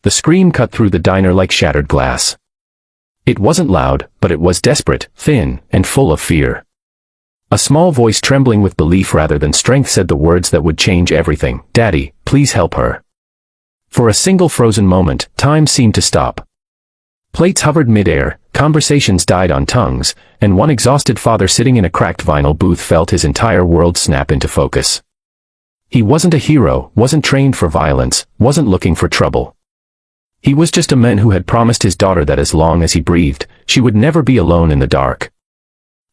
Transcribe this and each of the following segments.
The scream cut through the diner like shattered glass. It wasn't loud, but it was desperate, thin, and full of fear. A small voice trembling with belief rather than strength said the words that would change everything. "Daddy, please help her." For a single frozen moment, time seemed to stop. Plates hovered mid-air, conversations died on tongues, and one exhausted father sitting in a cracked vinyl booth felt his entire world snap into focus. He wasn't a hero, wasn't trained for violence, wasn't looking for trouble. He was just a man who had promised his daughter that as long as he breathed, she would never be alone in the dark.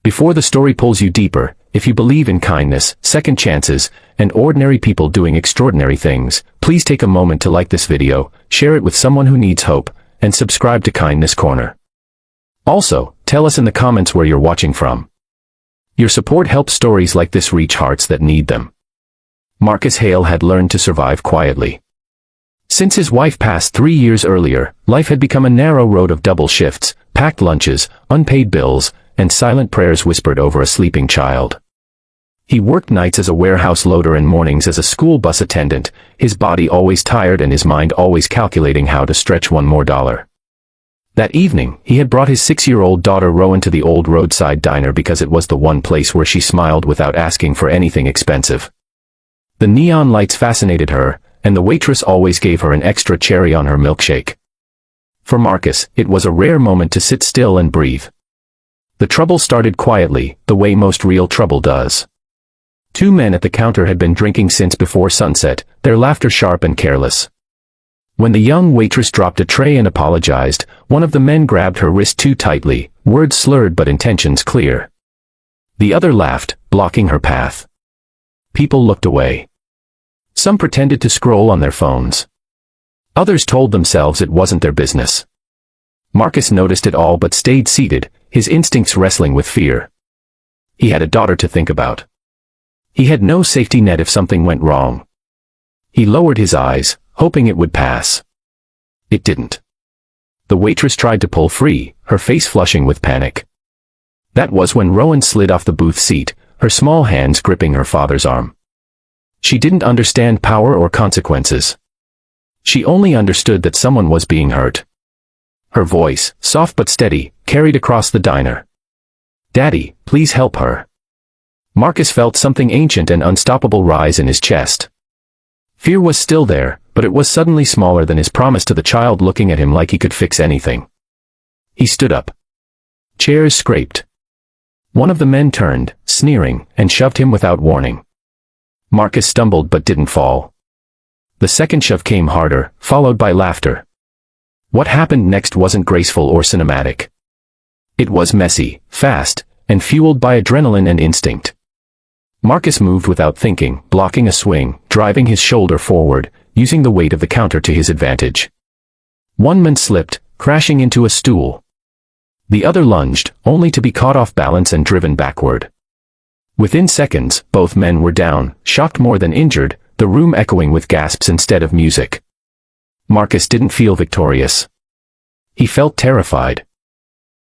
Before the story pulls you deeper, if you believe in kindness, second chances, and ordinary people doing extraordinary things, please take a moment to like this video, share it with someone who needs hope, and subscribe to Kindness Corner. Also, tell us in the comments where you're watching from. Your support helps stories like this reach hearts that need them. Marcus Hale had learned to survive quietly. Since his wife passed 3 years earlier, life had become a narrow road of double shifts, packed lunches, unpaid bills, and silent prayers whispered over a sleeping child. He worked nights as a warehouse loader and mornings as a school bus attendant, his body always tired and his mind always calculating how to stretch one more dollar. That evening, he had brought his 6-year-old daughter Rowan to the old roadside diner because it was the one place where she smiled without asking for anything expensive. The neon lights fascinated her, and the waitress always gave her an extra cherry on her milkshake. For Marcus, it was a rare moment to sit still and breathe. The trouble started quietly, the way most real trouble does. 2 men at the counter had been drinking since before sunset, their laughter sharp and careless. When the young waitress dropped a tray and apologized, one of the men grabbed her wrist too tightly, words slurred but intentions clear. The other laughed, blocking her path. People looked away. Some pretended to scroll on their phones. Others told themselves it wasn't their business. Marcus noticed it all but stayed seated, his instincts wrestling with fear. He had a daughter to think about. He had no safety net if something went wrong. He lowered his eyes, hoping it would pass. It didn't. The waitress tried to pull free, her face flushing with panic. That was when Rowan slid off the booth seat, her small hands gripping her father's arm. She didn't understand power or consequences. She only understood that someone was being hurt. Her voice, soft but steady, carried across the diner. "Daddy, please help her." Marcus felt something ancient and unstoppable rise in his chest. Fear was still there, but it was suddenly smaller than his promise to the child looking at him like he could fix anything. He stood up. Chairs scraped. One of the men turned, sneering, and shoved him without warning. Marcus stumbled but didn't fall. The second shove came harder, followed by laughter. What happened next wasn't graceful or cinematic. It was messy, fast, and fueled by adrenaline and instinct. Marcus moved without thinking, blocking a swing, driving his shoulder forward, using the weight of the counter to his advantage. One man slipped, crashing into a stool. The other lunged, only to be caught off balance and driven backward. Within seconds, both men were down, shocked more than injured, the room echoing with gasps instead of music. Marcus didn't feel victorious. He felt terrified.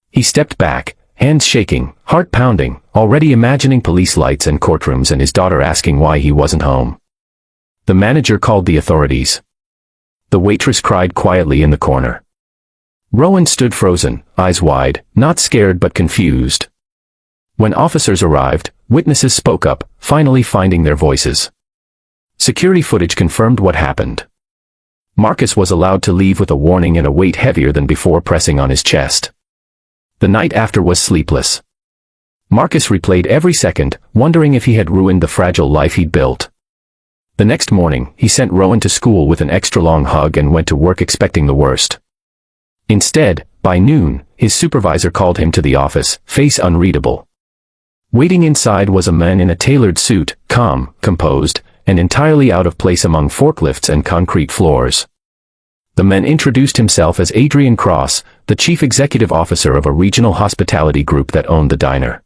He stepped back, hands shaking, heart pounding, already imagining police lights and courtrooms and his daughter asking why he wasn't home. The manager called the authorities. The waitress cried quietly in the corner. Rowan stood frozen, eyes wide, not scared but confused. When officers arrived, witnesses spoke up, finally finding their voices. Security footage confirmed what happened. Marcus was allowed to leave with a warning and a weight heavier than before pressing on his chest. The night after was sleepless. Marcus replayed every second, wondering if he had ruined the fragile life he'd built. The next morning, he sent Rowan to school with an extra-long hug and went to work expecting the worst. Instead, by noon, his supervisor called him to the office, face unreadable. Waiting inside was a man in a tailored suit, calm, composed, and entirely out of place among forklifts and concrete floors. The man introduced himself as Adrian Cross, the chief executive officer of a regional hospitality group that owned the diner.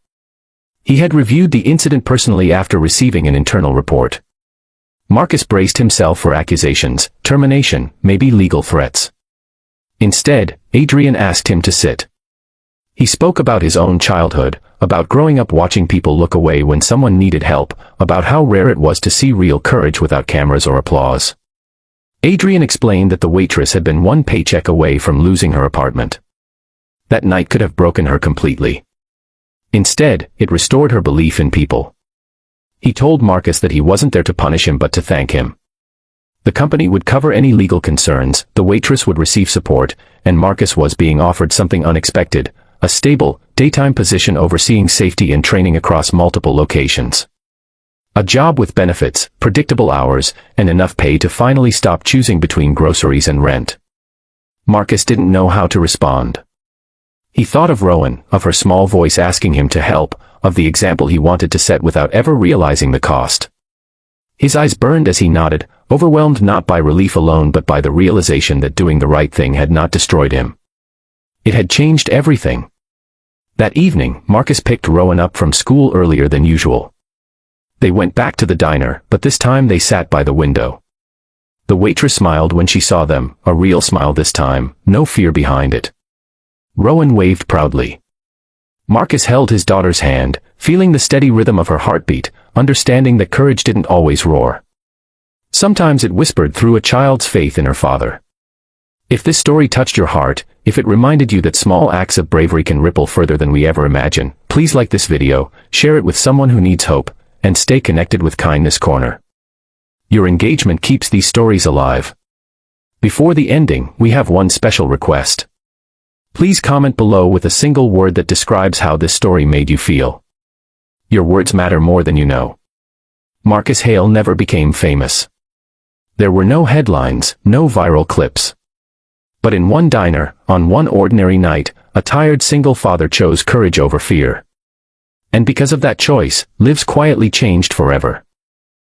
He had reviewed the incident personally after receiving an internal report. Marcus braced himself for accusations, termination, maybe legal threats. Instead, Adrian asked him to sit. He spoke about his own childhood, about growing up watching people look away when someone needed help, about how rare it was to see real courage without cameras or applause. Adrian explained that the waitress had been one paycheck away from losing her apartment. That night could have broken her completely. Instead, it restored her belief in people. He told Marcus that he wasn't there to punish him but to thank him. The company would cover any legal concerns, the waitress would receive support, and Marcus was being offered something unexpected, a stable, daytime position overseeing safety and training across multiple locations. A job with benefits, predictable hours, and enough pay to finally stop choosing between groceries and rent. Marcus didn't know how to respond. He thought of Rowan, of her small voice asking him to help, of the example he wanted to set without ever realizing the cost. His eyes burned as he nodded, overwhelmed not by relief alone but by the realization that doing the right thing had not destroyed him. It had changed everything. That evening, Marcus picked Rowan up from school earlier than usual. They went back to the diner, but this time they sat by the window. The waitress smiled when she saw them, a real smile this time, no fear behind it. Rowan waved proudly. Marcus held his daughter's hand, feeling the steady rhythm of her heartbeat, understanding that courage didn't always roar. Sometimes it whispered through a child's faith in her father. If this story touched your heart, if it reminded you that small acts of bravery can ripple further than we ever imagine, please like this video, share it with someone who needs hope, and stay connected with Kindness Corner. Your engagement keeps these stories alive. Before the ending, we have one special request. Please comment below with a single word that describes how this story made you feel. Your words matter more than you know. Marcus Hale never became famous. There were no headlines, no viral clips. But in one diner, on one ordinary night, a tired single father chose courage over fear. And because of that choice, lives quietly changed forever.